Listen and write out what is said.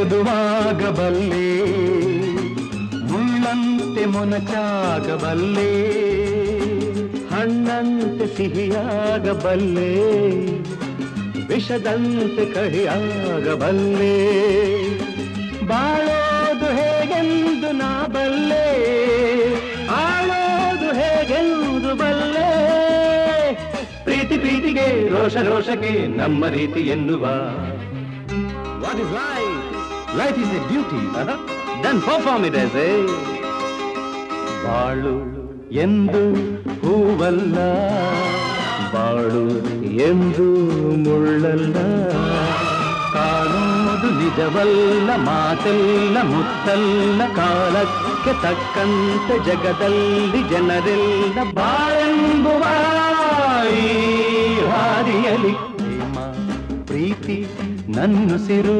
ಮೃದುವಾಗಬಲ್ಲೆ ಮುಳ್ಳಂತೆ ಮೊನಚಾಗಬಲ್ಲೆ ಹಣ್ಣಂತೆ ಸಿಹಿಯಾಗಬಲ್ಲೆ ವಿಷದಂತೆ ಕಹಿಯಾಗಬಲ್ಲೆ ಬಾಳೋದು ಹೇಗೆಂದು ನಾ ಬಲ್ಲೆ ಆಳೋದು ಹೇಗೆಂದು ಬಲ್ಲೆ ಪ್ರೀತಿ ಪ್ರೀತಿಗೆ ರೋಷ ರೋಷಕ್ಕೆ ನಮ್ಮ ರೀತಿ ಎನ್ನುವ What is life? Life is a duty. Then perform it as a ಬಾಳು ಎಂದು ಹೂವಲ್ಲ ಬಾಳು ಎಂದು ಮುಳ್ಳಲ್ಲ ಕಾಣೋದು ನಿಜವಲ್ಲ ಮಾತೆಲ್ಲ ಮುತ್ತಲ್ಲ ಕಾಲಕ್ಕೆ ತಕ್ಕಂತೆ ಜಗದಲ್ಲಿ ಜನರೆಲ್ಲ ಬಾಳೆಂಬುವ ಈ ಹಾದಿಯಲಿ ಪ್ರೇಮ ಪ್ರೀತಿ ನನ್ನುಸಿರು